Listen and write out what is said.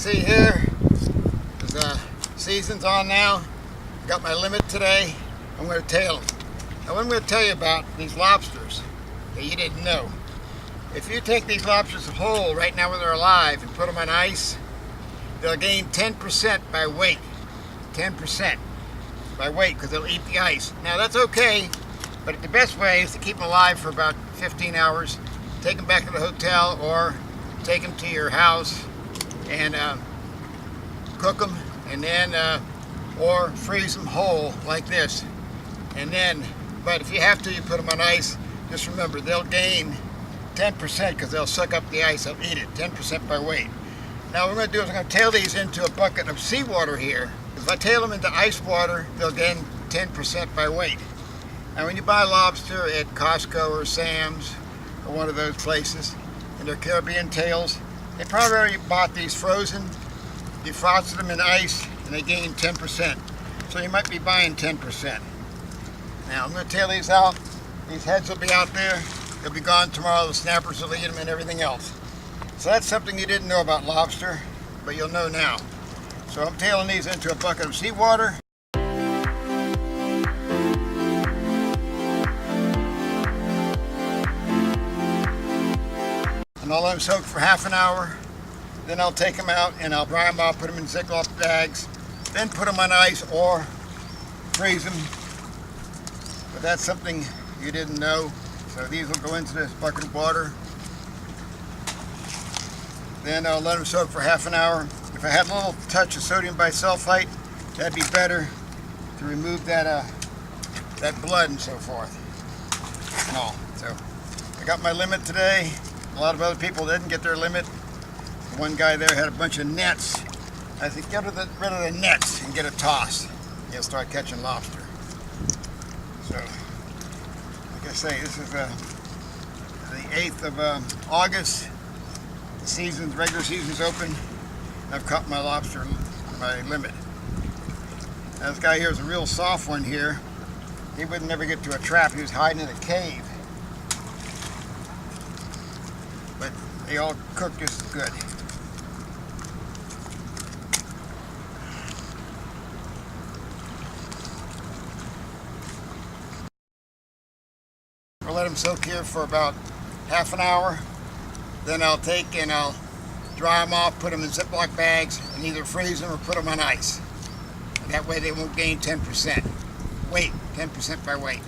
see here is season's on now. Got my limit today. I'm going to tail them. Now what I'm going to tell you about these lobsters that you didn't know. If you take these lobsters whole right now when they're alive and put them on ice, they'll gain 10% by weight. 10% by weight because they'll eat the ice. Now that's okay, but the best way is to keep them alive for about 15 hours. Take them back to the hotel or take them to your house and cook them, and then or freeze them whole like this. And then, but if you have to, you put them on ice. Just remember, they'll gain 10% because they'll suck up the ice. They'll eat it, 10% by weight. Now what I'm going to do is I'm going to tail these into a bucket of seawater here. If I tail them into ice water, they'll gain 10% by weight. Now when you buy lobster at Costco or Sam's or one of those places, and their Caribbean tails, they probably already bought these frozen, defrosted them in ice, and they gain 10%. So you might be buying 10%. Now I'm going to tail these out. These heads will be out there. They'll be gone tomorrow. The snappers will eat them and everything else. So that's something you didn't know about lobster, but you'll know now. So I'm tailing these into a bucket of seawater. And I'll let them soak for half an hour. Then I'll take them out and I'll dry them out, put them in Ziploc bags, then put them on ice or freeze them. But that's something you didn't know. So these will go into this bucket of water. Then I'll let them soak for half an hour. If I had a little touch of sodium bisulfite, that'd be better to remove that that blood and so forth and all. So I got my limit today. A lot of other people didn't get their limit. One guy there had a bunch of nets. I said, get rid of the nets and get it tossed. You'll start catching lobster. So, like I say, this is the 8th of August. The regular season's open. I've caught my lobster, my limit. Now this guy here is a real soft one here. He would never get to a trap. He was hiding in a cave. But they all cook just as good. I'll let them soak here for about half an hour. Then I'll take and I'll dry them off, put them in Ziploc bags, and either freeze them or put them on ice. And that way they won't gain 10%. Weight, 10% by weight.